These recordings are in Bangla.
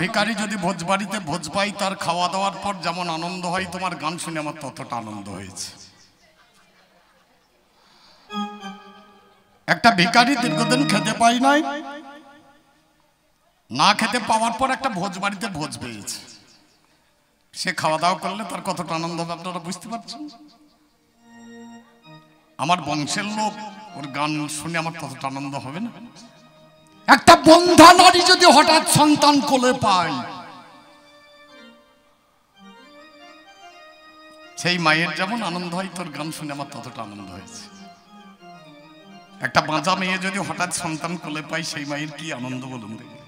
ভিখারি যদি ভোজবাড়িতে ভোজ পাই তার খাওয়া দাওয়ার পর যেমন আনন্দ হয় তোমার গান শুনে আমার ততটা আনন্দ হয়েছে। একটা ভিখারি দীর্ঘদিন খেতে পাই নাই, না খেতে পাওয়ার পর একটা ভোজবাড়িতে ভোজ পেয়েছে, সে খাওয়া দাওয়া করলে তার কতটা আনন্দ হবে আপনারা বুঝতে পারছেন। আমার বংশের লোক ওর গান শুনে আমার ততটা আনন্দ হবে না? একটা বন্ধা নারী যদি হঠাৎ সন্তান কোলে পায়, সেই মায়ের যেমন আনন্দ হয় তোর গান শুনে আমার ততটা আনন্দ হয়েছে। একটা বাঁচা মেয়ে যদি হঠাৎ সন্তান কোলে পায়, সেই মায়ের কি আনন্দ বলুন দেখি।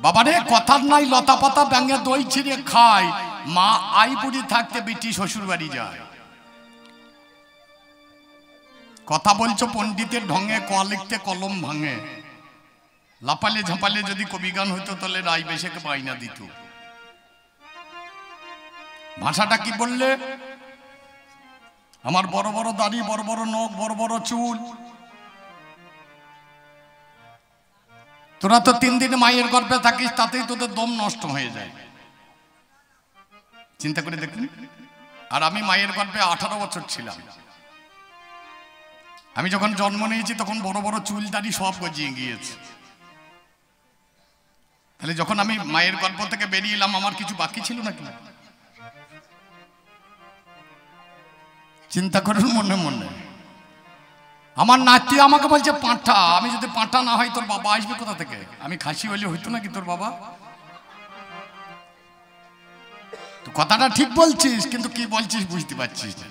বাবারে কথার নাই লতা পাতা ব্যাঙে দই ছিঁড়ে খায়, মা আই বুড়ি থাকতে বেটি শ্বশুর বাড়ি যায়। কথা বলছো পণ্ডিতের ঢঙে, ক লিখতে কলম ভাঙে, লাপালে ঝাঁপালে যদি কবিগান হইতো তাহলে রায় বেশেকে বাইনা দিত। ভাষাটা কি বললে? আমার বড় বড় দাড়ি, বড় বড় নখ, বড় বড় চুল, তোরা তো 3 দিন মায়ের গর্ভে থাকিস, তাতেই তোদের দম নষ্ট হয়ে যায়। চিন্তা করে দেখুন। আর আমি মায়ের গর্ভে 18 বছর ছিলাম। আমি যখন জন্ম নিয়েছি তখন বড় বড় চুল দাড়ি সব গজিয়ে গিয়েছে। তাহলে যখন আমি মায়ের গর্ভ থেকে বেরিয়ে এলাম আমার কিছু বাকি ছিল নাকি? চিন্তা করুন মনে মনে। আমার নাতি আমাকে বলছে পাঁঠা। আমি যদি পাঁঠা না হয় তোর বাবা আসবে কোথা থেকে? আমি খাসি হলে হইতো নাকি তোর বাবা? তো কথাটা ঠিক বলছিস, কিন্তু কি বলছিস বুঝতে পারছিস না।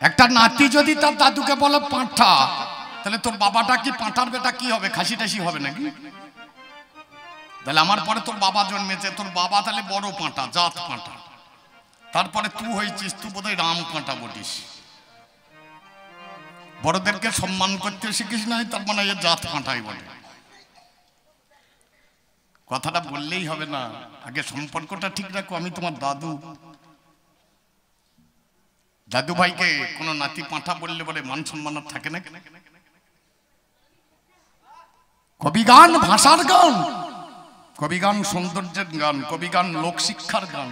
একটা নাতি যদি তার দাদুকে বলে পাঁঠা, তাহলে তোর বাবাটা কি পাঁঠার বেটা কি হবে? খাসি টাসি হবে নাকি? তাহলে আমার পরে তোর বাবা জন্মেছে, তোর বাবা তাহলে বড় পাঁঠা, জাত পাঁঠা। তারপরে তুই হয়েছিস, তুই বোধহয় রাম পাঁঠা বটিস। বড়দেরকে সম্মান করতে শিখিস নাই, তার মানে এ জাত পাঁঠাই বলে। কথাটা বললেই হবে না, আগে সম্পর্কটা ঠিক রাখো। আমি তোমার দাদু, দাদু ভাইকে কোন নাতি পাঁঠা বললে বলে মান সম্মান থাকে না। কবিগান ভাষার গান, কবিগান সৌন্দর্যের গান, কবিগান লোকশিক্ষার গান।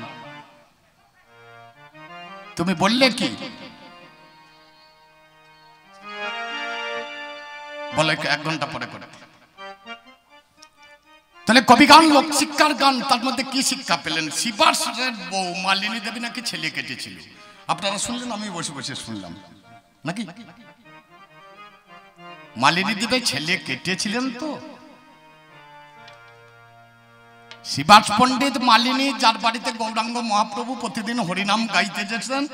তুমি বললে কি বলে 1 ঘন্টা পরে করে, তাহলে কবিগান লোকশিক্ষার গান। তার মধ্যে কি শিক্ষা পেলেন? শিবাসের বউ মালিনী দেবী নাকি ছেলে কেটেছিল। আপনারা শুনলেন, আমি বসে বসে শুনলাম নাকি? মালিনী দেবী ছেলে কেটেছিলেন তো। শিবাস পণ্ডিত মালিনী, যার বাড়িতে গৌরাঙ্গ মহাপ্রভু প্রতিদিন হরিনাম গাইতে যেতেন।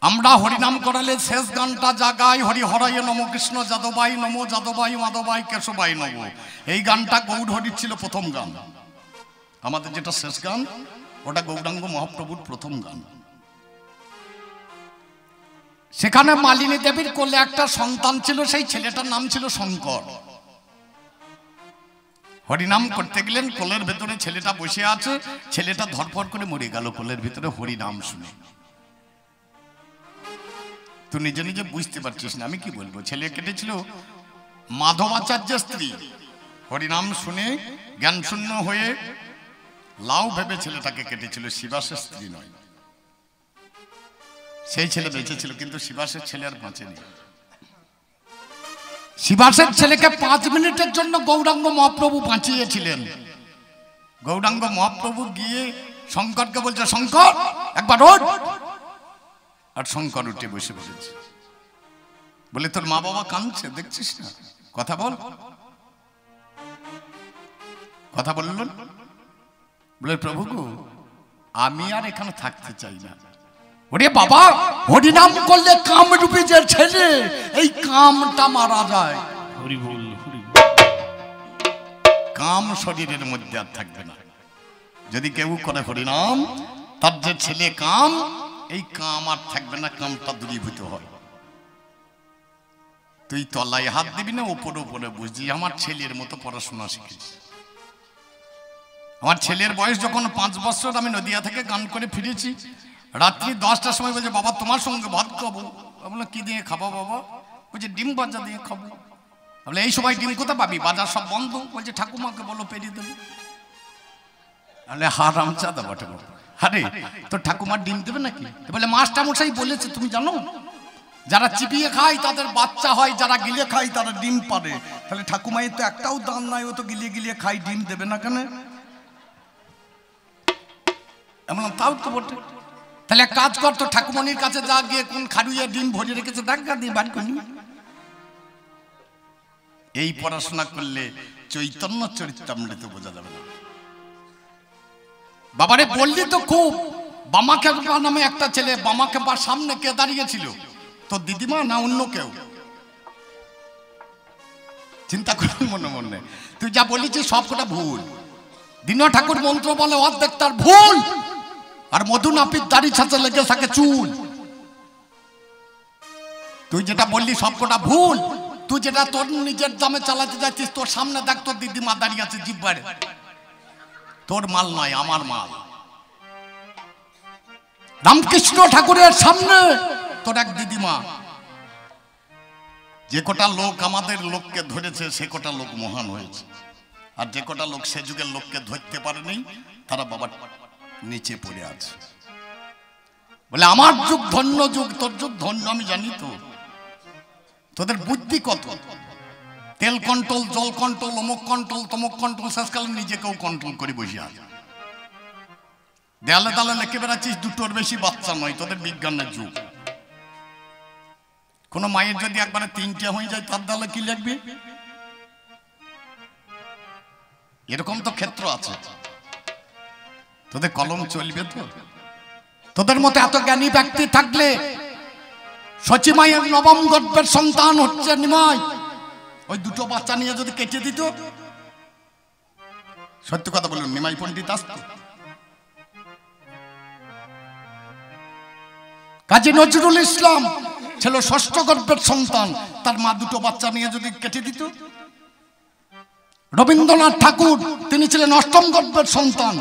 আমরা হরিনাম করালে শেষ গানটা যা গাই, হরি হরায় নম কৃষ্ণ যাদবাই নম, যাদবাই মাধবাই কেশবাই নম। এই গানটা গৌড় হরির ছিল প্রথম গান। আমাদের যেটা শেষ গান, ওটা গৌরাঙ্গ মহাপ্রভুর প্রথম গান। সেখানে মালিনী দেবীর কোলে একটা সন্তান ছিল, সেই ছেলেটার নাম ছিল শঙ্কর। হরিনাম করতে গেলেন, কোলের ভেতরে ছেলেটা বসে আছে, ছেলেটা ধরফর করে মরে গেল কোলের ভেতরে হরিনাম শুনে। তুই নিজে নিজে বুঝতে পারছিস না আমি কি বলবো। ছেলে কেটেছিল মাধবাচার্যের স্ত্রী, হরিনাম শুনে জ্ঞান শূন্য হয়ে লাউ ভেবে ছেলেটাকে কেটেছিল, শিবাসের স্ত্রী নয়। সেই ছেলে বেঁচে ছিল, কিন্তু শিবাসের ছেলে আর বাঁচেনি। শিবাসের ছেলেকে 5 মিনিটের জন্য গৌরাঙ্গ মহাপ্রভু বাঁচিয়েছিলেন। গৌরাঙ্গ মহাপ্রভু গিয়ে শঙ্করকে বলছে, শঙ্কর একবার ওঠ। আর শঙ্কর উঠে বসে বসেছে। বলে, তোর মা বাবা কাঁদছে দেখছিস না, কথা বল। কথা বললেন। বলে, প্রভু গো, আমি আর এখানে থাকতে চাই না। ওরে বাবা, হরিনাম করলে কামরূপী যে ছেলে, এই কামটা মারা যায়। হরি বল, কাম শরীরের মধ্যে আর থাকবে না। যদি কেউ করে হরিনাম, তার যে ছেলে কাম, এই কাম আর থাকবে না, কামটা দূরীভূত হয়। তুই তলায় হাত দিবি না, উপরে উপরে বুঝছি। আমার ছেলের মতো পড়াশোনা শিখিস। আমার ছেলের বয়স যখন 5 বছর, আমি নদিয়া থেকে গান করে ফিরেছি। রাত্রি 10টার সময় বলছে, বাবা তোমার সঙ্গে ভাত খাবো। বললাম, কি দিয়ে খাবো বাবা? বলছে ডিম ভাজা দিয়ে খাবো। বলে এই সময় ডিম কোথা পাবি, বাজার সব বন্ধ। বলছে ঠাকুমাকে বলো পেরিয়ে দেবে। তাহলে হারামজাদা বটে। আরে তোর ঠাকুমার ডিম দেবে নাকি? বলে মাস্টার মশাই বলেছে, তুমি জানো যারা চিবিয়ে খায় তাদের বাচ্চা হয়, যারা গিলে খায় তারা ডিম পারে। তাহলে ঠাকুমাই তো একটাও দাম নাই, ও তো গিলিয়ে গিলিয়ে খাই, ডিম দেবে না কেন? এমন তাও তো বটে। তাহলে এক কাজ কর, তো ঠাকুমনির কাছে যা, গিয়ে কোন খাড়ুইয়ে ডিম ভরে রেখেছে দেখা দিয়ে বাড়ি করি। এই পড়াশোনা করলে চৈতন্য চরিতামৃত বোঝা যাবে না। বাবারে বললি তো খুব। বামাখেপা নামে একটা ছেলে, বামাখেপার সামনে কে দাঁড়িয়েছিল? তোর দিদিমা না অন্য কেউ? চিন্তা করি মনে মনে, তুই যা বলেছিস সব কটা ভুল। দীন ঠাকুর মন্ত্র বলে অর্ধেক তার ভুল, আর মধু নাপিত দাড়ি ছাঁচে লেগে থাকে চুল। তুই যেটা বললি সব কটা ভুল। তুই যেটা তোর নিজের দামে চালাতে যাচ্ছিস, তোর সামনে দেখ তোর দিদিমা দাঁড়িয়ে আছে জিব্বারে। তোর মাল নয়, আমার মাল। রামকৃষ্ণ ঠাকুরের সামনে তোর এক দিদিমা। যে কটা লোক আমাদের লোককে ধরেছে সে কটা লোক মহান হয়েছে, আর যে কটা লোক সে যুগের লোককে ধরতে পারেনি তারা বাবার নিচে পড়ে আছে। বলে আমার যুগ ধন্য যুগ, তোর যুগ ধন্য আমি জানি। তো তোদের বুদ্ধি কত? তেল কন্ট্রোল, জল কন্ট্রোল, অমুক কন্ট্রোল, তমুক কন্ট্রোল, শেষকালে নিজেকেও কন্ট্রোল করে বসে আছে। দেয়ালে দালে লেখে বেড়াচ্ছিস, দুটোর বেশি বাচ্চা নয়। তোদের বিজ্ঞানের যুগ। কোন মায়ের যদি একবারে তিনটে হয়ে যায় তার দেয়ালে কি লিখবি? এরকম তো ক্ষেত্র আছে। তোদের কলম চলবে তো? তোদের মতো এত জ্ঞানী ব্যক্তি থাকলে সচি মায়ের নবম গর্ভের সন্তান হচ্ছে নিমাই, ওই দুটো বাচ্চা নিয়ে যদি কেটে দিত, সত্য কথা বলুন, নিমাই পণ্ডিত আসতো? কাজী নজরুল ইসলাম ছিল ষষ্ঠ গর্ভের সন্তান, তার মা দুটো বাচ্চা নিয়ে যদি কেটে দিত। রবীন্দ্রনাথ ঠাকুর তিনি ছিলেন অষ্টম গর্ভের সন্তান,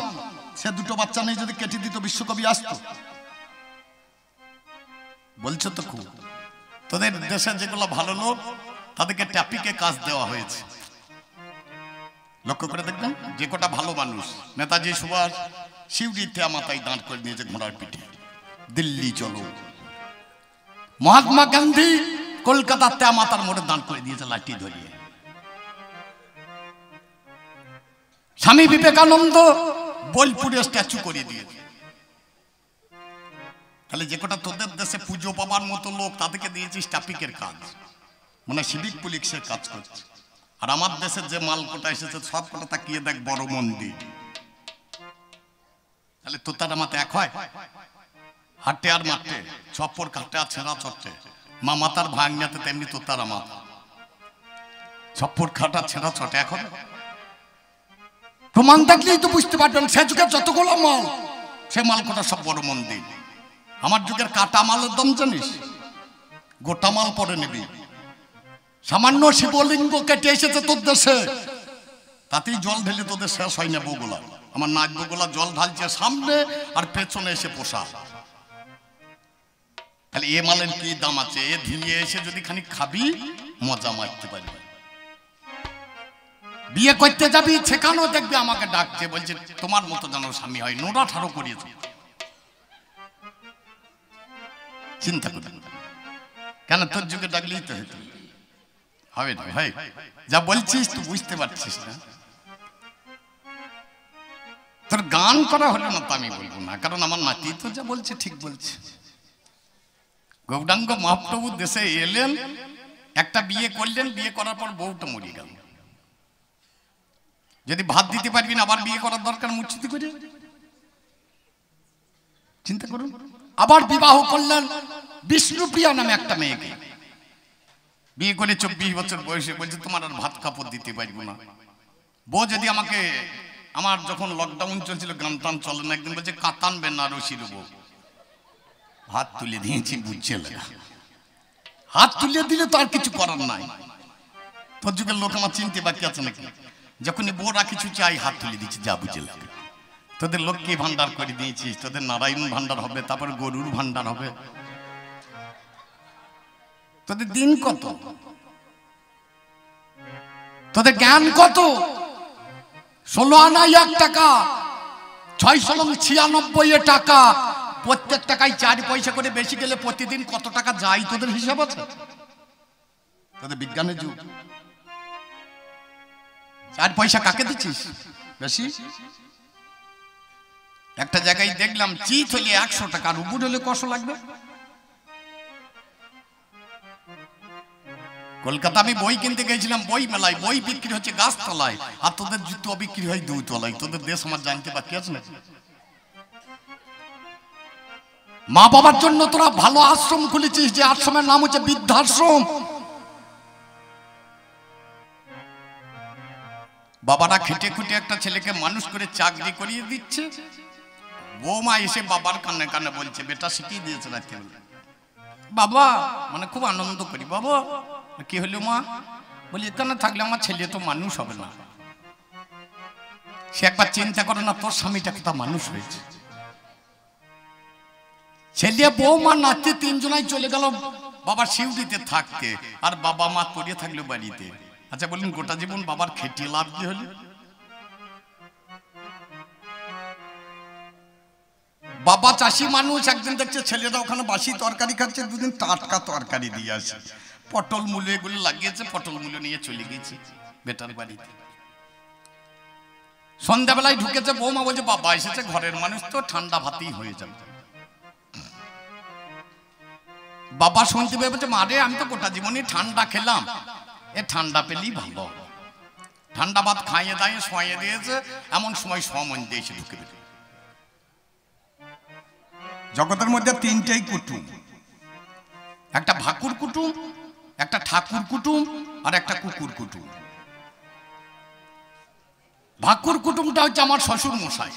সে দুটো বাচ্চা নিয়ে যদি কেটে দিত বিশ্বকবি আসতো? বলছো তো খুব। তোদের দেশে যেগুলো ভালো লোক তাদেরকে ট্যাপিকে কাজ দেওয়া হয়েছে। লক্ষ্য করে দেখবেন, যে কটা ভালো মানুষ, নেতাজি সুভাষ শিউরিতে মাথায় দাঁড় করে নিয়েছে ঘোড়ার পিঠে, দিল্লি চলো। মহাত্মা গান্ধী কলকাতাতে মাথার মোড়ে দাঁড় করে দিয়েছে লাঠি ধরিয়ে। স্বামী বিবেকানন্দ বোলপুরে স্ট্যাচু করে দিয়েছে। তাহলে যে কটা তোদের দেশে পুজো পাবার মতো লোক তাদেরকে দিয়েছিস ট্রাফিকের কাজ, মানে সিভিক পুলিশের কাজ করছে। আর আমার দেশের যে মাল কোটা এসেছে সব কটা তাকিয়ে দেখ বড় মন্দির। তাহলে তো তার মাথা এক হয়? হাটে আর মাঠে, চপ্পর কাটে আর ছেঁড়া চটে। মা মাতার ভাঙনাতে তেমনি তো তারা মাথা, চপ্পর খাটা ছেঁড়া চটে। এখন প্রমাণ দেখলেই তো বুঝতে পারবেন সে যুগের যতগুলো মাল, সে মাল কোটা সব বড় মন্দির। আমার যুগের কাটা মালের দাম জানিস? গোটা মাল পরে নিবি। সামান্য শিবলিঙ্গ কেটে এসেছে তোর দেশে, তাতেই জল ঢেলে তোদের শেষ হয় না বগুলা। আমার নাক বগুলা জল ঢালছে সামনে আর পেছনে এসে পোষা। তাহলে এ মালের কি দাম আছে? এ ধুয়ে এসে যদি খানিক খাবি মজা মারতে পারবি। বিয়ে করতে যাবি সেখানেও দেখবি আমাকে ডাকছে, বলছে তোমার মতো যেন স্বামী হয়, নোড়া ঠাড়ো করিয়েছে। চিন্তা করবেন কেন? তোর যুগে ডাকলেই তো হতো। হবে না ভাই, যা বলছিস তুই বুঝতে পারছিস না। তোর গান করা হলো না তো আমি বলবো না, কারণ আমার নাতি তো যা বলছে ঠিক বলছে। গৌরাঙ্গ মহাপ্রভু দেশে এলেন, একটা বিয়ে করলেন, বিয়ে করার পর বউটা মরে গেল। যদি ভাত দিতে পারবি না আবার বিয়ে করার দরকার মুচ্ছিতি করে? চিন্তা করুন। আবার বিবাহ করলেন বিষ্ণুপ্রিয়া নামে একটা মেয়েকে, বিয়ে করে 24 বছর বয়সে। বলছে তোমার আর ভাত কাপড় দিতে পারবো না। বউ যদি আমাকে, আমার যখন লকডাউন চলছিল গান টান চলে না, একদিন বলছে কাতান বেনারসি বউ। হাত তুলে দিয়েছি, বুঝছে লাগা। হাত তুলে দিলে তো আর কিছু করার নাই। তোর যুগের লোক আমার চিনতে বাকি আছে নাকি? যখনই বউরা কিছু চাই হাত তুলে দিচ্ছি, যা বুঝে লাগে। তোদের লক্ষ্মী ভান্ডার করে দিয়েছিস, তোদের নারায়ণ ভান্ডার হবে, তারপরে গরুর ভান্ডার হবে। তোদের দিন কত, তোদের জ্ঞান কত? 16 আনা 1 টাকা, 696 টাকা, প্রত্যেক টাকায় 4 পয়সা করে বেশি গেলে প্রতিদিন কত টাকা যায় তোদের হিসাব আছে? তোদের বিজ্ঞানের যুগ। 4 পয়সা কাকে দিচ্ছিস বেশি? একটা জায়গায় দেখলাম চিত হলে 100 টাকা, রুবুর হলে কত লাগবে? কলকাতা আমি বই কিনতে গেছিলাম, বই মেলায় বই বিক্রি হচ্ছে গাছতলায়, আর তোদের জুতো বিক্রি হয় 2 তলায়। তোদের দেশ আমার জানতে বাকি আছে না? মা বাবার জন্য তোরা ভালো আশ্রম খুলেছিস, যে আশ্রমের নাম হচ্ছে বৃদ্ধাশ্রম। বাবারা খেটে খুঁটে একটা ছেলেকে মানুষ করে চাকরি করিয়ে দিচ্ছে, বৌমা এসে বাবার কানে কানে বলছে, বেটা শিখিয়ে দিয়েছে রাত্রিবেলা। বাবা মানে খুব আনন্দ করি, বাবা কি হলো মা? বলি এখানে থাকলে আমার ছেলে তো মানুষ হবে না। সে একবার চিন্তা করে না, তোর স্বামীটা কোথা মানুষ হয়েছে। ছেলে বৌমা নাতি 3 জনাই চলে গেল বাবার শিউরিতে থাকতে, আর বাবা মা পড়িয়ে থাকলো বাড়িতে। আচ্ছা বলুন, গোটা জীবন বাবার খেটিয়ে লাভ কি হলো? বাবা চাষি মানুষ, একদিন দেখছে ছেলেরা ওখানে বাসি তরকারি খাচ্ছে, 2 দিন টাটকা তরকারি দিয়ে আসে, পটল মূলো এগুলো লাগিয়েছে, পটল মূলো নিয়ে চলে গেছে বেটার বাড়িতে। সন্ধ্যাবেলায় ঢুকেছে, বৌমা বলছে বাবা এসেছে, ঘরের মানুষ তো ঠান্ডা ভাতেই হয়ে যাবে। বাবা শুনতে পেয়ে বলছে, মারে আমি তো গোটা জীবনই ঠান্ডা খেলাম, এ ঠান্ডা পেলেই ভালো। ঠান্ডা ভাত খাইয়ে দাইয়ে শোয়ে দিয়েছে, এমন সময় সমন দিয়ে এসে ঢুকে পেল। জগতের মধ্যে 3টেই কুটুম, একটা ভাকুর কুটুম, একটা ঠাকুর কুটুম, আর একটা কুকুর কুটুম। ভাকুর কুটুমটা হচ্ছে আমার শ্বশুর মশাই।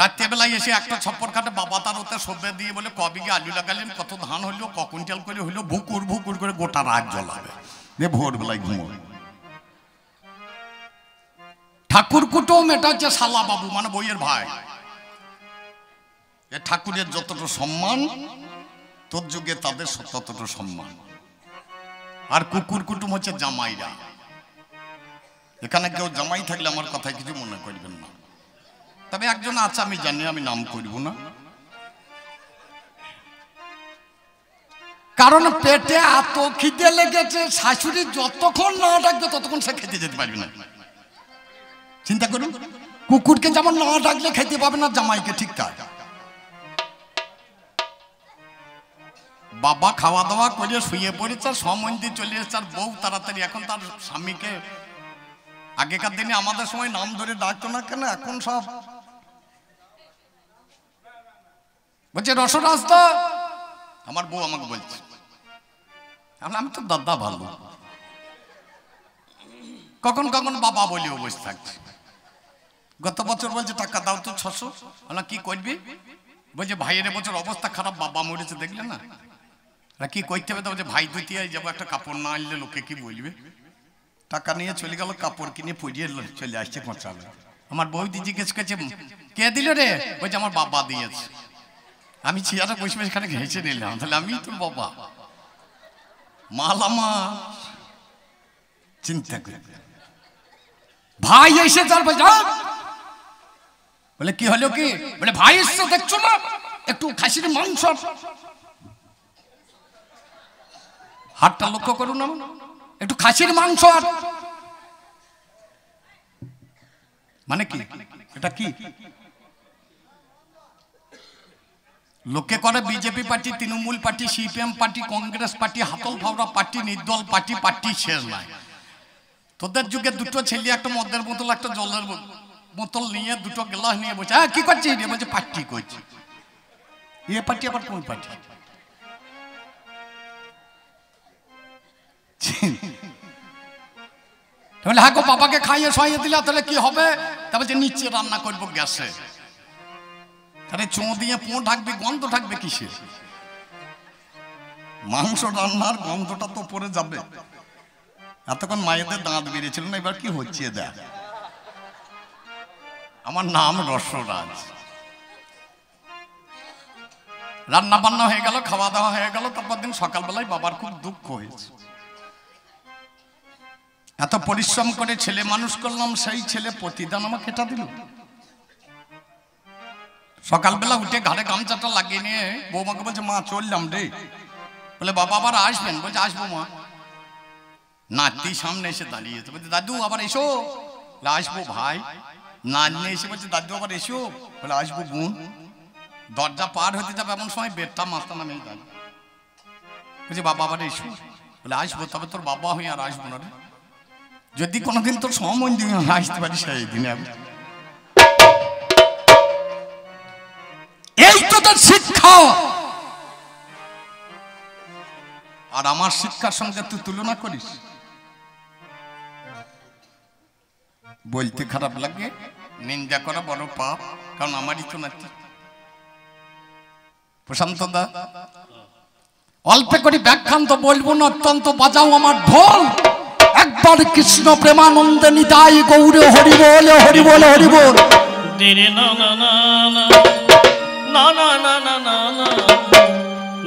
রাত্রেবেলায় এসে একটা ছপ্পর কাটে, বাবা তার ওতে সব্যে দিয়ে বলে, ক বিঘে আলু লাগালেন, কত ধান হইলো, ক কুইন্টাল করে হইলো, ভুকুর ভুকুর করে গোটা রাত জ্বলাবে, ভোরবেলায় ঘুমোবে। ঠাকুর কুটুম এটা হচ্ছে শালা বাবু, মানে বইয়ের ভাই। এ ঠাকুরের যতটা সম্মান, তোর যুগে তাদের ততটা সম্মান। আর কুকুর কুটুম হচ্ছে জামাইরা। এখানে কেউ জামাই থাকলে আমার কথায় কিছু মনে করবেন না, তবে একজন আছে আমি জানি, আমি নাম করব না, কারণ পেটে এত খিদে লেগেছে, শাশুড়ি যতক্ষণ না ডাকবে ততক্ষণ সে খেতে যেতে পারবে না। চিন্তা করুন, কুকুরকে যেমন না ডাকলে খেতে পাবে না, জামাইকে ঠিক তাই। বাবা খাওয়া দাওয়া করে শুয়ে পড়েছে, সমন্দি চলে এসেছে, আর বউ তাড়াতাড়ি এখন তার স্বামীকে, আগেকার দিনে আমাদের সময় নাম ধরে ডাকতো না কেন, এখন সব বলছে রসরাজদা। আমার বউ আমাকে বলছে, আমি তো দাদা ভালো, কখন কখন বাবা বলেও বসে থাকছে। গত বছর বলছে টাকা দাও তো 600, কি করবি? বলছে ভাইয়ের বছর অবস্থা খারাপ, বাবা মরেছে দেখলে না, কি করতে হবে? বলছে ভাই দুটিয়ায় যাবো, একটা কাপড় না আনলে লোকে কি বলবে। টাকা নিয়ে চলে গেল, কাপড় কিনে পরিয়ে চলে আসছে পৌঁছালো। আমার বৌদি জিজ্ঞেস করছে, কে দিল রে? বলছে আমার বাবা দিয়েছে। আমি চেয়ারে বসে বসে খানে ঘেঁচে নিলাম, তাহলে আমি তোর বাবা, মালামা। চিন্তা করি, ভাই এসে তার বলে কি হলো কি? বলে ভাই এসছে দেখছো না, একটু খাসির মাংস, হাতটা লক্ষ্য করুন, একটু খাসির মাংস। মানে কি এটা? কি লোকে করে BJP party, Trinamool party, CPM party, Congress party, হাতল ফাওড়া পার্টি, নির্দল পার্টি, পার্টি শেষ নাই। তোদের যুগে 2টো ছেলে একটা মদের বোতল, একটা জলের বোতল নিয়ে 2টো গ্লাস নিয়ে বসে, হ্যাঁ কি করছিস? বলছে পার্টি করছি। এ পার্টি আবার কোন পার্টি? তাহলে হ্যাঁ গো, বাবাকে খাইয়ে শোয়াইয়ে দিলা, তাহলে কি হবে? তারপর যে নিচে রান্না করবো গ্যাসে, তাহলে চো দিয়ে পো ঢাকবে, গন্ধ ঢাকবে কিসে? মাংস রান্নার গন্ধটা তো পরে যাবে। এতক্ষণ মায়েদের দাঁত বেরিয়েছিল না, এবার কি হচ্ছে দেখ। আমার নাম রসরাজ। রান্না বান্না হয়ে গেল, খাওয়া দাওয়া হয়ে গেল। তারপর দিন সকালবেলায় বাবার খুব দুঃখ হয়েছে, এত পরিশ্রম করে ছেলে মানুষ করলাম, সেই ছেলে প্রতিদান আমাকে এটা দিল। সকালবেলা উঠে ঘাড়ে গামছাটা লাগিয়ে নিয়ে বৌমাকে বলছে, মা চললাম রে। বলে বাবা আবার আসবেন? বলছে আসবো মা। নাতি সামনে এসে দাঁড়িয়েছে, বলছে দাদু আবার এসো। বলে আসবো ভাই। নাতনি এসে বলছে দাদু আবার এসো। বলে আসবো বোন। দরজা পার হতে যাবে এমন সময় বেডটা মাথা নামে দাঁড়িয়ে বলছে বাবা আবার এসো। বলে আসবো, তবে তোর বাবা হয়ে আর আসবো না রে, যদি কোনোদিন তোর সময় দিয়ে আসতে পারি সেই দিনে। এই তোদের শিক্ষা, আর আমার শিক্ষার সঙ্গে তুই তুলনা করিস। বলতে খারাপ লাগে, নিন্দা করা বড় পাপ, কারণ আমারই তো নাতি। প্রশান্ত দা, অল্প করে ব্যাখ্যান্ত বলবো না, অত্যন্ত বাজাও আমার ঢোল। একবার কৃষ্ণ প্রেমানন্দে নিতাই গৌরে হরি বলে, হরি বলে, হরি বল। না না না না না না না না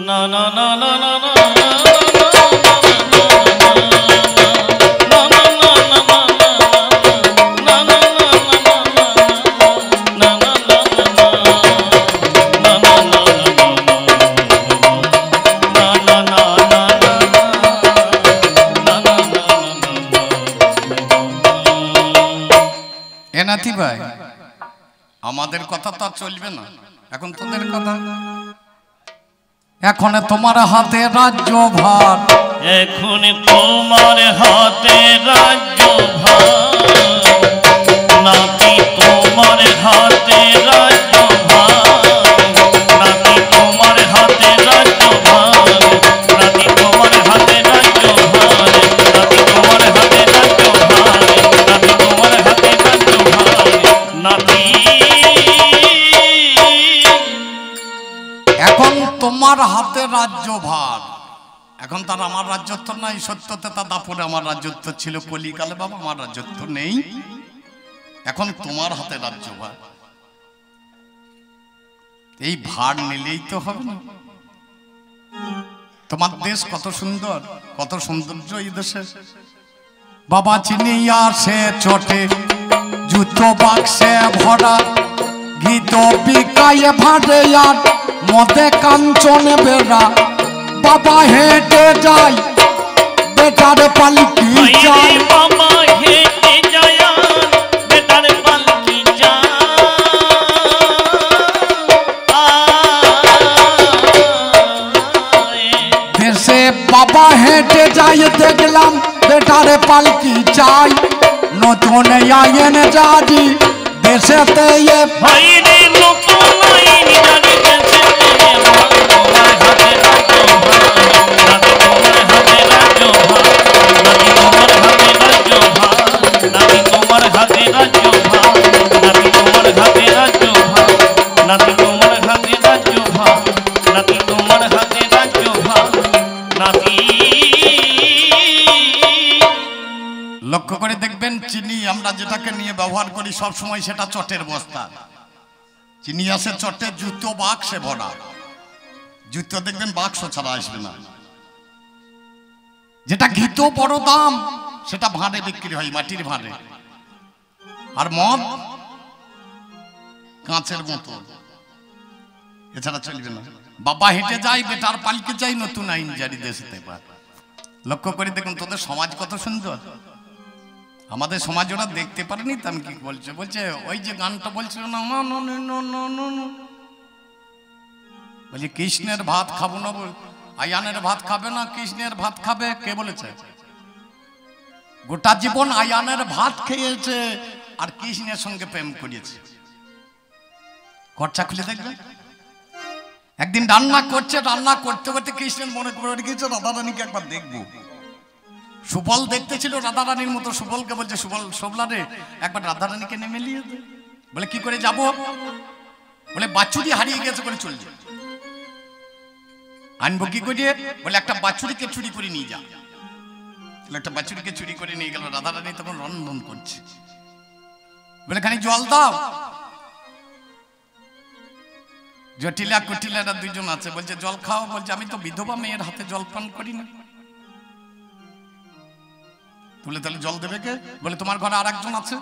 না না না না না না না। নাতি ভাই, আমাদের কথা তো চলবে না, এখন তোদের কথা। এখন তোমার হাতে রাজ্য ভার, এখন তোমার হাতে রাজ্য ভার, নাতি তোমার হাতে রাজ্য ভার, নাতি তোমার হাতে রাজ্য ভার, নাতি তোমার হাতে রাজ্য ভার, নাতি তোমার হাতে রাজ্য ভার, নাতি তোমার হাতে রাজ্য ভার, নাতি। এখন তোমার হাতে রাজ্য ভার। এখন তার আমার রাজ্যত্ব নাই, সত্যতে তা দাপুরে আমার রাজ্যত্ব ছিল কলিকালে, বাবা আমার রাজ্যত্ব নেই। এখন তোমার হাতে রাজ্য ভার, এই ভার নিলেই তো হবে না। তোমার দেশ কত সুন্দর, কত সৌন্দর্য এই দেশে। বাবা চিনি আসে চটে, জুতো বাক্সে ভরা, ঘিত বিকায় ভাড়ে আর মদে কাঞ্চনে বেড়া। বাবা হেঁটে যায় বেটার পালকি চাই, বাবা হেঁটে যায় বেটার পালকি চাই। দেশে বাবা হেঁটে যায় দেখলাম বেটার পালকি চাই। নতুন আইন জারি দেশেতে ভাইরে নতুন আইন জারি দেশেতে, তোমার হাতে রাজ্য ভার, নাতি তোমার হাতে রাজ্য ভার, নাতি তোমার হাতে রাজ্য ভার, নাতি তোমার হাতে রাজ্য ভার, নাতি তোমার হাতে রাজ্য ভার, নাতি তোমার হাতে রাজ্য ভার, নাতি তোমার হাতে রাজ্য ভার, নাতি। লক্ষ্য করে দেখবেন, চিনি আমরা যেটাকে নিয়ে ব্যবহার করি সব সময় সেটা চটের বস্তা। চিনি আসে চটে, জুতো বাক্সে ভরা। জুতো দেখবেন বাক্স ছাড়া আসবে না। যেটা ঘিতো বড় দাম সেটা ভাঁড়ে বিক্রি হয়, মাটির ভাঁড়ে। আর মদ কাঁচের মতো, এছাড়া চলবে না। বাবা হেঁটে যায় বেটার পালকি চাই, নতুন আইন জারি দেশেতে। লক্ষ্য করে দেখুন তোদের সমাজ কত সুন্দর। আমাদের সমাজ ওরা দেখতে পারেনি তো। আমি কি বলছে, বলছে ওই যে গানটা বলছিল না, বলছে কৃষ্ণের ভাত খাবো না, আয়ানের ভাত খাবে না, কৃষ্ণের ভাত খাবে। কে বলেছে? গোটা জীবন আয়ানের ভাত খেয়েছে আর কৃষ্ণের সঙ্গে প্রেম করিয়েছে। খরচা খুলে দেখবে, একদিন রান্না করছে, রান্না করতে করতে কৃষ্ণের মনে করে গিয়েছে রাধারানীকে একবার দেখবো। সুবল দেখতে ছিল রাধারানীর মতো। সুবলকে বলছে, সুবল শোভলা রে, একবার রাধারানীকে নেমে নিয়ে দে। বলে কি করে যাব? বলে বাছুরি হারিয়ে গেছে করে চলছে। আনবো কি করে? বলে একটা বাছুরিকে চুরি করে নিয়ে যা। একটা বাছুরিকে চুরি করে নিয়ে গেল। রাধারানী তখন রন্ধন করছে। বলে খানি জল দাও। জটিলা কুটিলারা দুইজন আছে, বলছে জল খাও, বলছে আমি তো বিধবা মেয়ের হাতে জল পান করি না। বলে তাহলে জল দেবে কে? বলে তোমার ঘরে আর একজন আছে।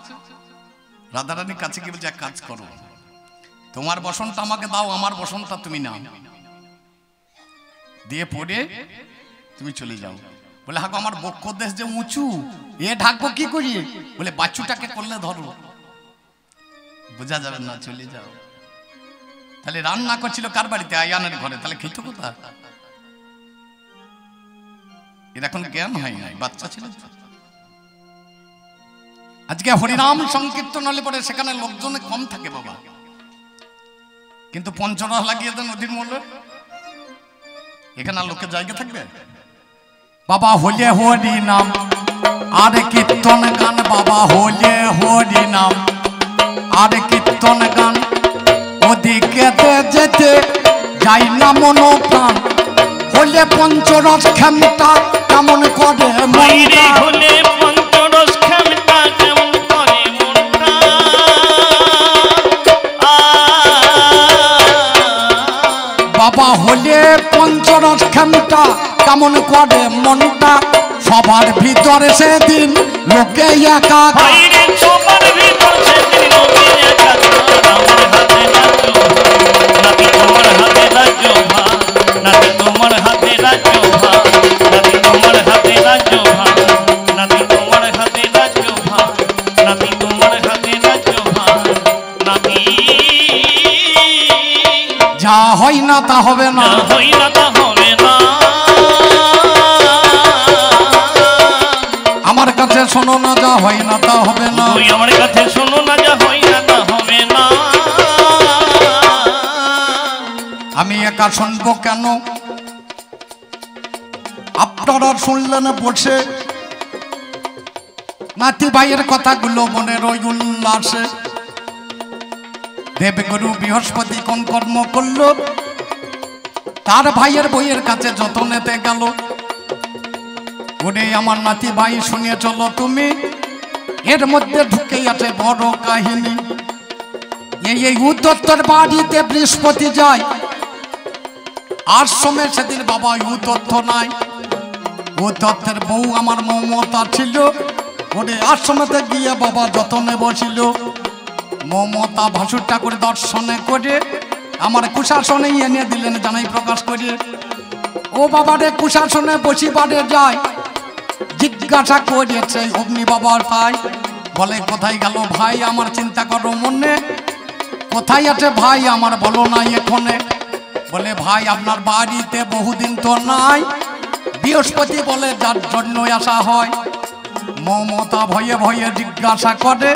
রাধারানীর কাছে কি বলছে, এক কাজ করো, তোমার বসনটা আমাকে দাও, আমার বসনটা তুমি নাও, দিয়ে পড়ে তুমি চলে যাও। বলে হাগো আমার বক্ষ দেশ যে উঁচু, এ ঢাকবো কি করি? বলে বাচ্চুটাকে করলে ধরো, বোঝা যাবে না, চলে যাও। তাহলে রান্না করছিল কার বাড়িতে? আয়ানের ঘরে। তাহলে খেতো কোথা? এর এখন জ্ঞান হয় নাই, বাচ্চা ছিল। আজকে হরিনাম সংকীর্তন হলে পরে সেখানে লোকজনে কম থাকে বাবা, কিন্তু পঞ্চরস লাগিয়ে দেন নদীর মূলে, এখানে আর লোকের জায়গা থাকবে? বাবা হলে হরি নাম আর কীর্তন গান, বাবা হলে হরি নাম আর কীর্তন গান, ওদিকে যেতে যাই না মনো প্রাণ, হলে পঞ্চরস ক্ষমতা কেমন করে মনটা, হলে পঞ্চরস ক্ষমতা কেমন করে মনটা, বাবা হলে পঞ্চরস ক্ষমতা কেমন করে মনটা, সবার ভিতরে সেদিন লোকে একা, সবার ভিতর সেদিন লোকে একা, আমার হাতে রাজ্য ভার, নাতি তোমার হাতে রাজ্য ভার, নাতি তোমার হাতে রাজ্য ভার, নাতি তোমার হাতে রাজ্য ভার, নাতি তোমার হাতে রাজ্য ভার, নাতি যা হয় না তা হবে না, হয় না তা হবে না, আমার কাছে শোনো না, যা হয় না তা হবে না, তুই আমার কাছে শোনো না, যা হয় না তা হবে না, আমি একা শুনবো কেন? আপনারা শুনলেন বসে নাতি ভাইয়ের কথাগুলো মনের ওই উল্লাসে, দেবগুরু বৃহস্পতি কোন কর্ম করল? তার ভাইয়ের বইয়ের কাছে যতনেতে গেল। ওরে আমার নাতি ভাই শুনে চলো তুমি, এর মধ্যে ঢুকে আছে বড় কাহিনী। এই উদ্দত্তর বাড়িতে বৃহস্পতি যায়, আশ্রমে সেদিন বাবা উদ্দত্ত নাই, উদ্দত্তের বউ আমার মমতা ছিল। ওরে আশ্রমেতে গিয়ে বাবা যতনে বসিল, মমতা ভাসুর ঠাকুর দর্শনে করে আমার কুশাসনে এনে দিলেন জানাই প্রকাশ করে। ও বাবারে কুশাসনে বসিবারে যায়, জিজ্ঞাসা করেছে অগ্নি বাবার ভাই, বলে কোথায় গেল ভাই আমার? চিন্তা করো মনে, কোথায় আছে ভাই আমার বলো নাই এখনে? বলে ভাই আপনার বাড়িতে বহুদিন তো নাই, বৃহস্পতি বলে যার জন্য আসা হয়। মমতা ভয়ে ভয়ে জিজ্ঞাসা করে,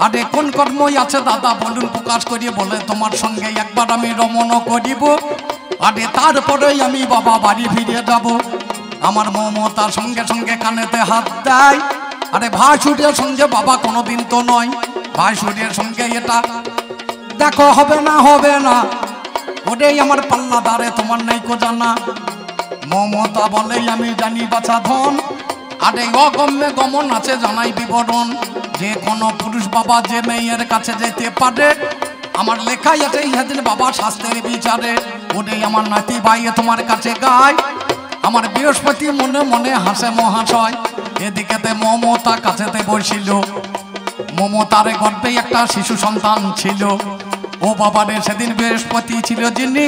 আরে কোন কর্মই আছে দাদা বলুন প্রকাশ করিয়ে। বলে তোমার সঙ্গে একবার আমি রমণ করিব, আরে তারপরেই আমি বাবা বাড়ি ফিরে যাব। আমার মমতা সঙ্গে সঙ্গে কানেতে হাত দেয়, আরে ভাসুরের সঙ্গে বাবা কোনোদিন তো নয়, ভাসুরের সঙ্গে এটা দেখো হবে না হবে না, ওটাই আমার পাল্লা দাঁড়ে তোমার নেই কো জানা। মমতা বলে আমি জানি বাছা ধন, আরে অগম্যে গমন আছে জানাই বিবরণ, যে কোনো পুরুষ বাবা যে মেয়ের কাছে যেতে পারে, আমার লেখাই আছে ইহাদিন বাবা শাস্ত্রের বিচারে। ওটাই আমার নাতি ভাই তোমার কাছে গায়, আমার বৃহস্পতি মনে মনে হাসে মহাশয়। এদিকেতে মমতা কাছেতে বসিল, মমতার গর্ভে একটা শিশু সন্তান ছিল। ও বাবারে সেদিন বৃহস্পতি ছিল যিনি,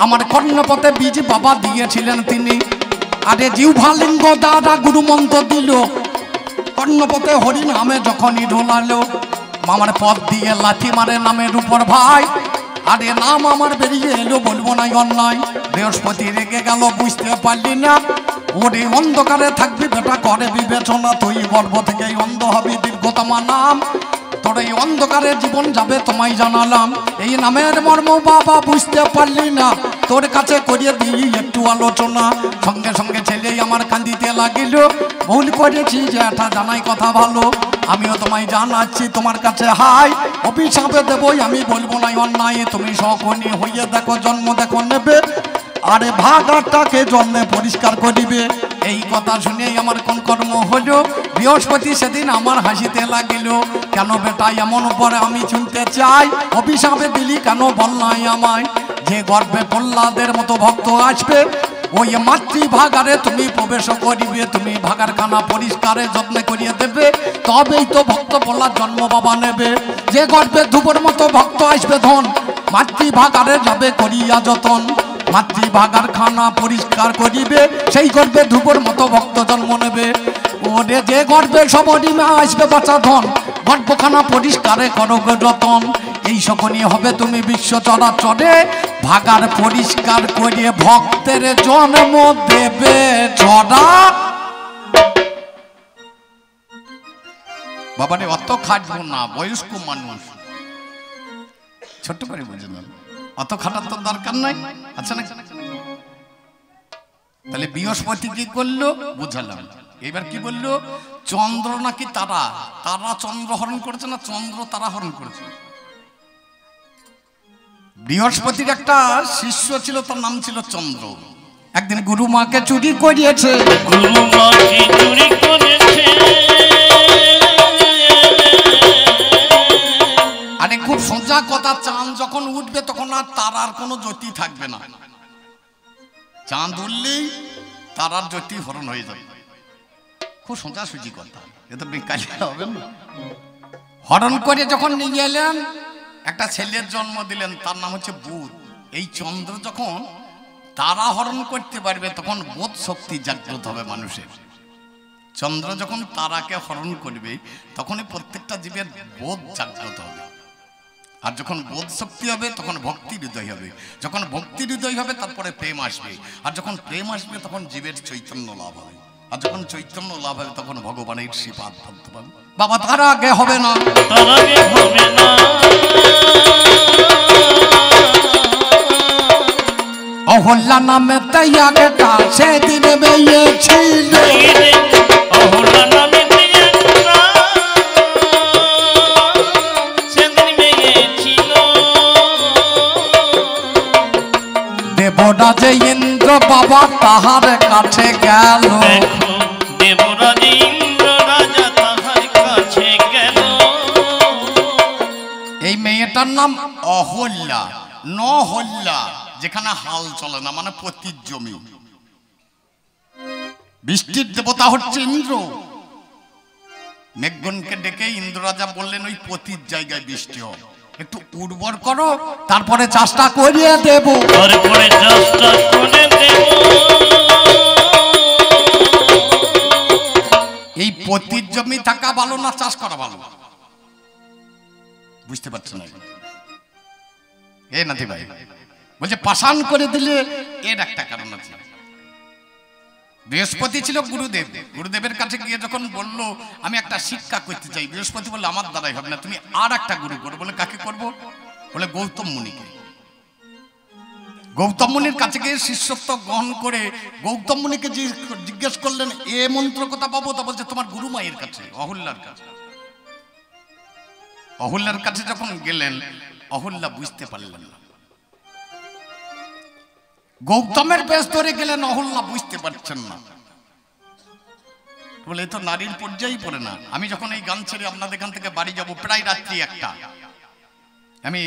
আমার কর্ণপথে বীজ বাবা দিয়েছিলেন তিনি। আরে জিহ্বালিঙ্গ দ্বারা গুরুমন্ত্র দিল, কর্ণপথে হরি নামে যখনই ঢোলালো, আমার পথ দিয়ে লাঠি মারে নামের উপর ভাই। আরে নাম আমার বেরিয়ে এলো বলবো নাই অন্যায়। বৃহস্পতি রেগে গেল বুঝতে পারলি না, ওরে অন্ধকারে থাকবি বেটা করে বিবেচনা, তুই গর্ভ থেকে অন্ধ হবি দীর্ঘতমা নাম, তোর এই অন্ধকারে জীবন যাবে তোমায় জানালাম। এই নামের মর্ম বাবা বুঝতে পারলি না, তোর কাছে করিয়ে দিই একটু আলোচনা। সঙ্গে সঙ্গে ছেলে আমার কান্দিতে লাগিল, ভুল করেছি যে এটা জানাই কথা ভালো, আমিও তোমায় জানাচ্ছি তোমার কাছে হাই। অভিশাপে দেবই আমি বলবো নাই অন্যায়, তুমি সকনি হইয়ে দেখো জন্ম দেখো নেবে, আরে ভাগাটাকে জন্মে পরিষ্কার করিবে। এই কথা শুনেই আমার কোন কর্ম হলো, বৃহস্পতি সেদিন আমার হাসিতে লাগিল। কেন বেটা এমন উপরে আমি শুনতে চাই, অভিশাপে দিলি কেন বল নাই আমায়? যে গর্ভে প্রহ্লাদের মতো ভক্ত আসবে, ওই মাতৃভাগারে তুমি প্রবেশ করিবে, তুমি ভাগার খানা পরিষ্কারে যত্নে করিয়ে দেবে, তবেই তো ভক্ত প্রহ্লাদ জন্ম বাবা নেবে। যে গর্ভে ধুপর মতো ভক্ত আসবে ধন, মাতৃভাগারে যাবে করিয়া যতন, মাতৃভাগার খানা পরিষ্কার করিবে, সেই গর্ভে ধুপর মতো ভক্ত জন্ম নেবে। ওরে যে গর্ভে সবরিমা আসবে বাঁচা ধন, গর্ভখানা পরিষ্কারে করো যতন, এই সকলই হবে তুমি বিশ্ব চরাচরে, ভাগার পরিষ্কার করিয়ে ভক্তের জন্ম দেবে ছড়া। বাবারে অত খাটবো না, বয়স্ক মানুষ, ছোট্ট করে বুঝে নেন, অত খাটার তো দরকার নাই। আচ্ছা না, তাহলে বৃহস্পতি কি করলো বুঝালাম। এবার কি বললো, চন্দ্র নাকি তারা, তারা চন্দ্র হরণ করেছে না চন্দ্র তারা হরণ করেছে। বৃহস্পতির একটা শিষ্য ছিল, তার নাম ছিল চন্দ্র। একদিন গুরু মাকে চুরি করিয়েছে, আরে খুব সোজা কথা, চাঁদ যখন উঠবে তখন আর তারার কোনো জ্যোতি থাকবে না, চাঁদ উঠলেই তারার জ্যোতি হরণ হয়ে যাবে। খুব সোজা সুজি কথা, এ তো বেকার হবে না। হরণ করে যখন নিয়ে এলেন, একটা ছেলের জন্ম দিলেন, তার নাম হচ্ছে বুধ। এই চন্দ্র যখন তারা হরণ করতে পারবে তখন বোধ শক্তি জাগ্রত হবে মানুষের। চন্দ্র যখন তারাকে হরণ করবে তখনই প্রত্যেকটা জীবের বোধ জাগ্রত হবে। আর যখন বোধ শক্তি হবে তখন ভক্তি হৃদয় হবে, যখন ভক্তি হৃদয় হবে তারপরে প্রেম আসবে, আর যখন প্রেম আসবে তখন জীবের চৈতন্য লাভ হবে, আর যখন চৈতন্য লাভ হবে তখন ভগবানের শ্রীপাদ ভাবতে পারবে। বাবা তার আগে হবে না, তার আগে হবে না। অহল্যা নামে তাই আগেটা সেদিন বেয়েছিল, অহল্যা নামে সেদিন বেয়েছিল। দেবরাজ ইন্দ্র বাবা তাহার কাছে গেল, দেবরাজ ইন্দ্র রাজা তাহার কাছে গেল। এই মেয়েটার নাম অহল্যা, নহল্যা, যেখানে হাল চলে না, মানে পতির জমি। বৃষ্টির দেবতা হচ্ছে ইন্দ্র। মেঘগণকে ডেকে ইন্দ্র রাজা বললেন, ওই পতির জায়গায় বৃষ্টি হোক, একটু উর্বর করো, তারপরে চাষটা করিয়ে দেব, তারপরে চাষটা করে দেব। এই পতির জমি থাকা ভালো না চাষ করা ভালো? বুঝতে পারছো না? এ নাতি ভাই বলছে পাষাণ করে দিলে এর একটা কারণ আছে। বৃহস্পতি ছিল গুরুদেব, গুরুদেবের কাছে গিয়ে যখন বললো আমি একটা শিক্ষা করতে চাই, বৃহস্পতি বললো আমার দ্বারাই হবে না, তুমি আর একটা গুরু করো। বলে কাকে করবো? বলে গৌতম মুনিকে। গৌতম মুনির কাছে গিয়ে শিষ্যত্ব গ্রহণ করে গৌতম মুনিকে জিজ্ঞেস করলেন এ মন্ত্র কথা পাবো? তা বলছে তোমার গুরু মায়ের কাছে, অহল্যার কাছে। অহল্যার কাছে যখন গেলেন, অহল্যা বুঝতে পারলেন না। গৌতমের বেশ ধরে গেলেন, অহল্যা বুঝতে পারছেন না। বলে তো নারীর পর্যায়ে পড়ে না। আমি যখন এই গান ছেড়ে আপনাদের এখান থেকে বাড়ি যাব, প্রায় রাত্রি 1টা, আমি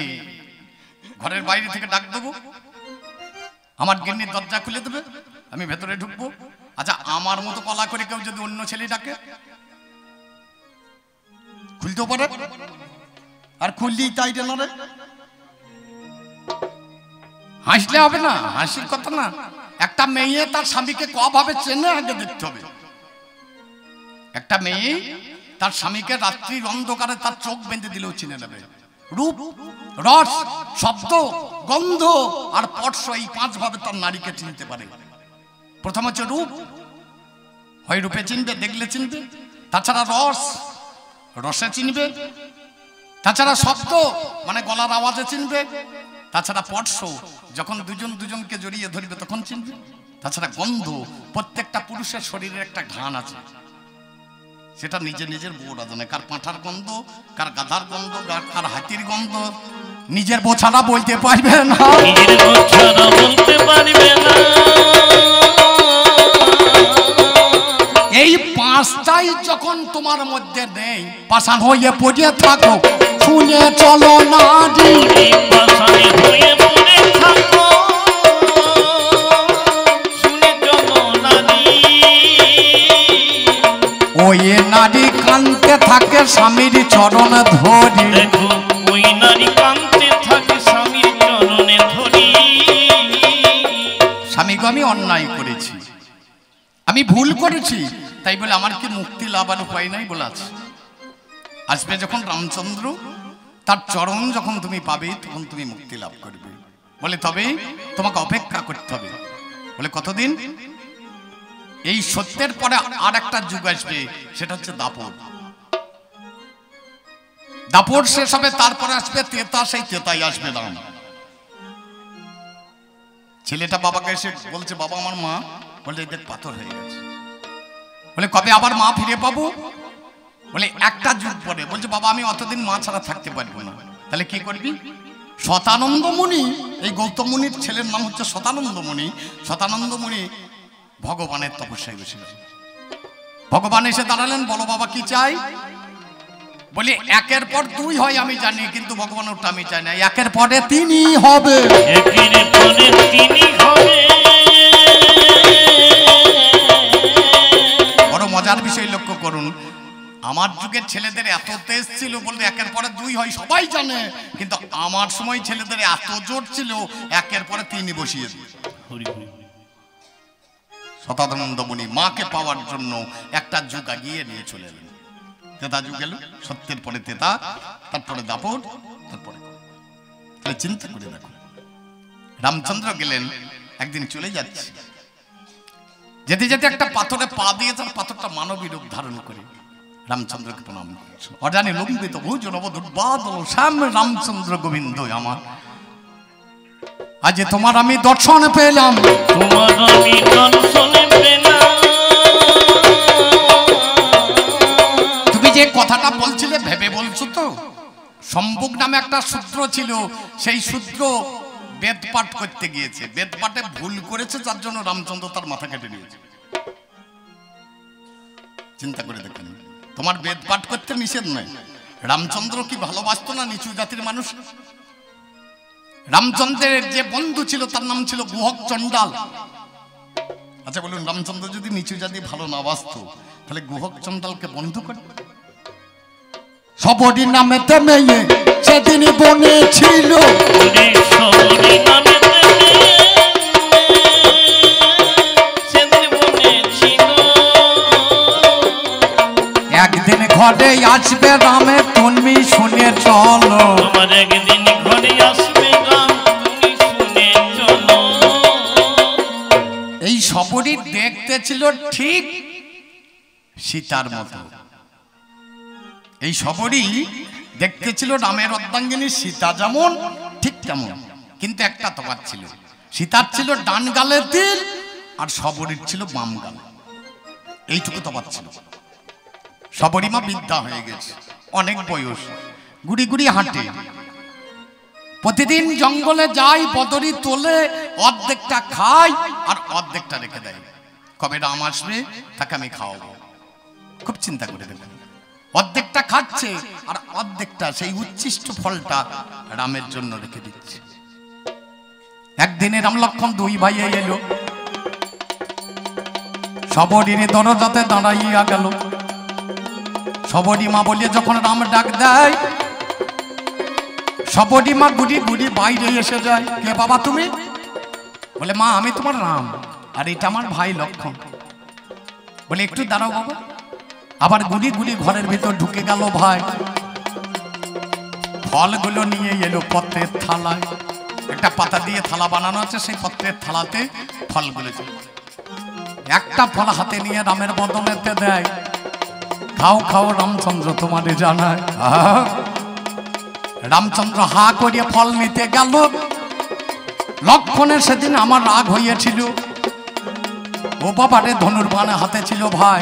ঘরের বাইরে থেকে ডাক দেবো, আমার গিন্নির দরজা খুলে দেবে, আমি ভেতরে ঢুকবো। আচ্ছা, আমার মতো কলা করে কেউ যদি অন্য ছেলে ডাকে, খুলতেও পারে, আর খুললেই তাই না রে, হাসলে হবে না, হাসির কথা না। একটা মেয়ে তার স্বামীকে কভাবে চেনে আগে দেখতে হবে। একটা মেয়ে তার স্বামীকে রাত্রির অন্ধকারে তার চোখ বেঁধে দিলেও চিনে নেবে। রূপ, রস, শব্দ, গন্ধ আর স্পর্শ, এই 5 ভাবে তার নারীকে চিনতে পারে। প্রথম হচ্ছে রূপ, হয় রূপে চিনবে, দেখলে চিনবে। তাছাড়া রস, রসে চিনবে। তাছাড়া শব্দ, মানে গলার আওয়াজে চিনবে। তাছাড়া স্পর্শ, যখন দুজন দুজনকে জড়িয়ে ধরবে তখন চিনবে। তাছাড়া গন্ধ, প্রত্যেকটা পুরুষের শরীরে একটা ঘ্রাণ আছে, সেটা নিজে নিজের বউরা জানে। কার পাঁঠার গন্ধ, কার গাধার গন্ধ, কার হাতির গন্ধ, নিজের বোঝারা বলতে পারবে না, নিজের বোঝারা বলতে পারবে না। এই 5টাই যখন তোমার মধ্যে নেই, পাষাণ হয়ে পড়ে থাকো, শুনে চলো নারী, পাষাণ হয়ে পড়ে থাকো। ওই নারী কান্তে থাকে স্বামীর চরণ ধরি। দেখো ওই নারী কান্তে থাকে স্বামীর চরণে ধরি। স্বামী গো আমি অন্যায় করেছি, আমি ভুল করেছি, তাই বলে আমার কি মুক্তি লাভার উপায় নাই বলে আছে। আসবে যখন রামচন্দ্র, তার চরণ যখন তুমি পাবে তখন তুমি মুক্তি লাভ করবে। বলে তবে তোমাকে অপেক্ষা করতে হবে। বলে কতদিন? এই সত্যের পরে আর একটা যুগ আসবে, সেটা হচ্ছে দাপর। দাপর শেষ হবে, তারপরে আসবে তেতা, সেই তেতাই আসবে রাম। ছেলেটা বাবাকে এসে বলছে, বাবা আমার মা, বলে এদের পাথর হয়ে গেছে। বলে কবে আবার মা ফিরে পাবো? বলে একটা যুগ পরে। বলছে বাবা আমি অতদিন মা ছাড়া থাকতে পারবো না। তাহলে কি করবি? শতানন্দ মুনি, এই গৌতম মুনির ছেলের নাম হচ্ছে শতানন্দ মুনি। শতানন্দ মুনি ভগবানের তপস্যায় বসেছিলেন। ভগবান এসে দাঁড়ালেন, বলো বাবা কি চাই? বলি একের পর দুই হয় আমি জানি, কিন্তু ভগবান ওটা আমি চাই না, একের পরে তিনি হবে। একের পরে তিনি হবে। বড় মজার বিষয় লক্ষ্য করুন, আমার যুগের ছেলেদের এত তেজ ছিল বলতে একের পরে দুই হয় সবাই জানে, কিন্তু আমার সময় ছেলেদের এত জোর ছিল একের পরে তিনি বসিয়ে দিল। শতানন্দ মুনি মাকে পাওয়ার জন্য একটা যুগ আগিয়ে নিয়ে চলে এলেন। তেতা যুগ এলো, সত্যের পরে তেতা, তারপরে দাপর, তারপরে চিন্তা করে দেখো। রামচন্দ্র গেলেন, একদিন চলে যাচ্ছে, যেতে যেতে একটা পাথরে পা দিয়ে তার পাথরটা মানবী রূপ ধারণ করে রামচন্দ্রকে প্রণাম করেছে। অজানি লম্বিত ভোজন অবদুর্বাদল শ্যাম রামচন্দ্র গোবিন্দ আমার, আজ তোমার আমি দর্শন পেলাম, তোমার আমি দর্শন পেলাম। তুমি যে কথাটা বলছিলে ভেবে বলছো তো? সম্ভোগ নামে একটা সূত্র ছিল, সেই সূত্র বেদ পাঠ করতে গিয়েছে, বেদ পাঠে ভুল করেছে, যার জন্য রামচন্দ্র তার মাথা কেটে নিয়েছে। চিন্তা করে দেখেন, তোমার বেদ পাঠ করতে নিষেধ নয়। রামচন্দ্র কি ভালোবাসতো না নিচু জাতির মানুষ? রামচন্দ্রের যে বন্ধু ছিল তার নাম ছিল গুহক চণ্ডাল। আচ্ছা বলুন, রামচন্দ্র যদি নিচু জাতি ভালো না বাসতো, তাহলে গুহক চণ্ডালকে বন্ধু করে? সবরি নামে মেয়ে সেদিন বনে ছিল, একদিন ঘরে আসবে রামে তুমি শুনে চলো, আমার একদিন ঘরে আসবে রাম তুমি শুনে চলো। এই সবরি দেখতে ছিল ঠিক সীতার মতো। এই সবরি দেখতে ছিল রামের অর্ধাঙ্গিনী সীতা যেমন, ঠিক তেমন, কিন্তু একটা তফাৎ ছিল, সীতার ছিল ডান গালের তিল আর সবরির ছিল বাম গাল, এইটুকু তফাৎ ছিল। সবরিমা বৃদ্ধা হয়ে গেছে, অনেক বয়স, গুড়ি গুড়ি হাঁটে, প্রতিদিন জঙ্গলে যায়, বদরি তোলে, অর্ধেকটা খায় আর অর্ধেকটা রেখে দেয়। কবে রাম আসবে তাকে আমি খাওয়াবো। খুব চিন্তা করে দেখুন, অর্ধেকটা খাচ্ছে আর অর্ধেকটা সেই উচ্ছিষ্ট ফলটা রামের জন্য রেখে দিচ্ছে। একদিনে রাম লক্ষ্মণ দুই ভাই এলো, সবরির দরজাতে দাঁড়াইয়া গেল। সবরি মা বলিয়ে যখন রাম ডাক দেয়, সবরি মা গুড়ি গুড়ি বাইরে এসে যায়। কে বাবা তুমি? বলে মা আমি তোমার রাম, আর এটা আমার ভাই লক্ষ্মণ। বলে একটু দাঁড়াও বাবা। আবার গুড়ি গুড়ি ঘরের ভিতর ঢুকে গেল ভাই, ফলগুলো নিয়ে এলো পত্রের থালায়, একটা পাতা দিয়ে থালা বানানো আছে, সেই পত্রের থালাতে ফলগুলো একটা ফল হাতে নিয়ে রামের বদনেতে দেয়, খাও খাও রামচন্দ্র তোমাদের জানায়। রামচন্দ্র হা করিয়ে ফল নিতে গেল। লক্ষ্মণের সেদিন আমার রাগ হইয়াছিল, ও বাবারে ধনুর বাণ হাতে ছিল ভাই,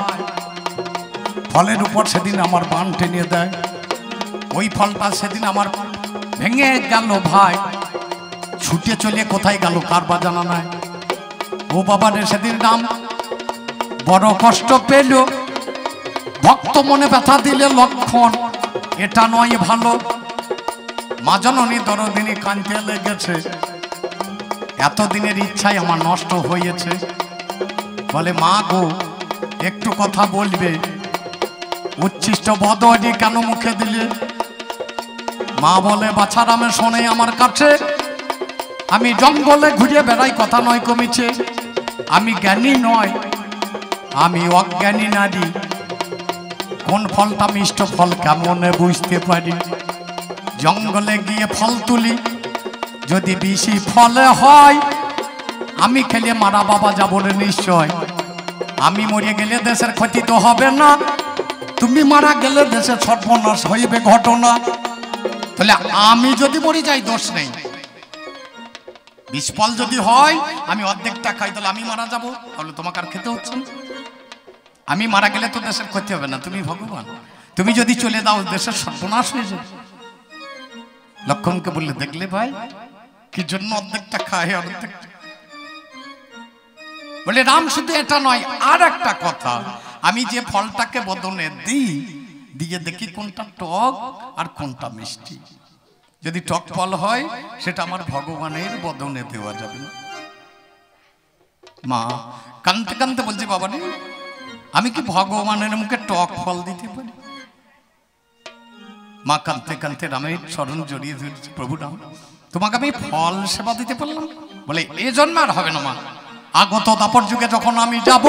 ফলের উপর সেদিন আমার বাণ টেনে দেয়, ওই ফলটা সেদিন আমার ভেঙে গেল ভাই, ছুটে চলে কোথায় গেল কার বা জানা নাই। ও বাবারে সেদিন রাম বড় কষ্ট পেল, ভক্ত মনে ব্যথা দিলে লক্ষ্মণ, এটা নয় ভালো। মা জননী দরদিনী কাঁদতে লেগেছে, এতদিনের ইচ্ছাই আমার নষ্ট হয়েছে। বলে মা গো একটু কথা বলবে? উচ্ছিষ্ট বদনি কেন মুখে দিলে? মা বলে বাছারামে শোনে আমার কাছে, আমি জঙ্গলে ঘুরে বেড়াই কথা নয় কমিছে, আমি জ্ঞানী নয় আমি অজ্ঞানী নারী, কোন ফলটা মিষ্ট ফল কেমনে বুঝতে পারি? জঙ্গলে গিয়ে ফল তুলি, যদি বেশি ফলে হয় আমি খেলে মারা বাবা যাব রে নিশ্চয়। আমি মরে গেলে দেশের ক্ষতি তো হবে না, তুমি মারা গেলে দেশের সর্বনাশ হইবে ঘটনা। তাহলে আমি যদি মরে যাই দোষ নেই, বিষ ফল যদি হয় আমি অর্ধেকটা খাই, তাহলে আমি মারা যাব, তাহলে তোমাকে আর খেতে হচ্ছে না। আমি মারা গেলে তো দেশের ক্ষতি হবে না, তুমি ভগবান, তুমি যদি চলে দাও দেশের সর্বনাশ হয়ে যাবে। লক্ষণকে বললে দেখলে ভাই কি জন্য অর্ধেকটা খায়, অর্ধেকটা বলে রাম শুধু এটা নয় আর একটা কথা, আমি যে ফলটাকে বদনে দিই, দিয়ে দেখি কোনটা টক আর কোনটা মিষ্টি। যদি টক ফল হয় সেটা আমার ভগবানের বদনে দেওয়া যাবে না। মা কানতে কানতে বলছি বাবা রে, আমি কি ভগবানের মুখে টক ফল দিতে পারি? মা কানতে কানতে রামের চরণ জড়িয়ে ধরেছে, প্রভু রাম তোমাকে আমি ফল সেবা দিতে পারলাম? বলে এ জন্মে আর হবে না মা, আগত দাপর যুগে যখন আমি যাব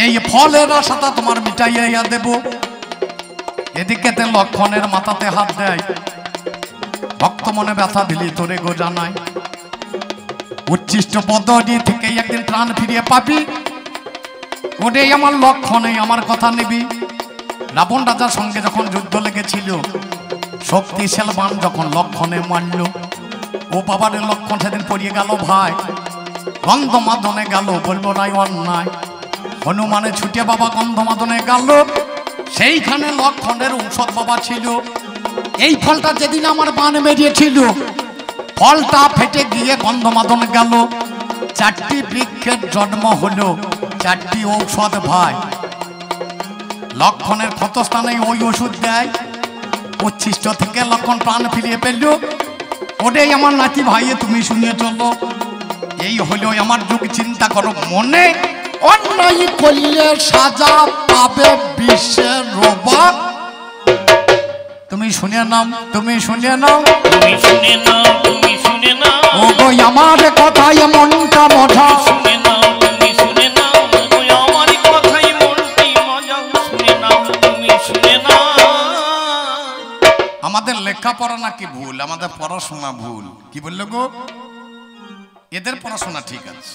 এই ফলের আশাটা তোমার মিটাইয়া দেব। এদিকে লক্ষণের মাথাতে হাত দেয়, ভক্ত মনে ব্যথা দিলি তোরে গো জানাই, উচ্ছিষ্ট পদ্ধতি থেকে একদিন প্রাণ ফিরিয়ে পাবি, ওরে আমার লক্ষণে আমার কথা নিবি। রাবণ রাজার সঙ্গে যখন যুদ্ধ লেগেছিল, শক্তিশাল বাণ যখন লক্ষণে মারল, ও বাবার লক্ষণ সেদিন পড়িয়ে গেল ভাই, গন্ধমাদনে গেল, বলবো নাই অন্যায়, হনুমানে ছুটে বাবা গন্ধমাদনে গেল, সেইখানে লক্ষণের ঔষধ বাবা ছিল। এই ফলটা যেদিন আমার বান মেরিয়েছিল, ফলটা ফেটে গিয়ে গন্ধমাদন গেল, 4টি বৃক্ষের জন্ম হলো, 4টি ঔষধ ভাই। লক্ষণের ক্ষতস্থানে ওই ওষুধ দেয়, উচ্ছিষ্ট থেকে লক্ষণ প্রাণ ফিরিয়ে পেল। ওটাই আমার নাতি ভাইয়ে তুমি শুনিয়ে চলো, এই হলো আমার যুগ। চিন্তা করো মনে, অন্যায় করলে সাজা পাবে বিশ্বের রোবা। তুমি শুনে নাও, তুমি শুনে নাও, তুমি শুনে নাও, তুমি শুনে নাও, ও গো আমার কথায় মনটা মজা, শুনে নাও, তুমি শুনে নাও, ওই আমার কথাই মনটি মজা, শুনে নাও, তুমি শুনে নাও। আমাদের লেখাপড়া নাকি ভুল, আমাদের পড়াশোনা ভুল। কি বললো গো? এদের পড়াশোনা ঠিক আছে,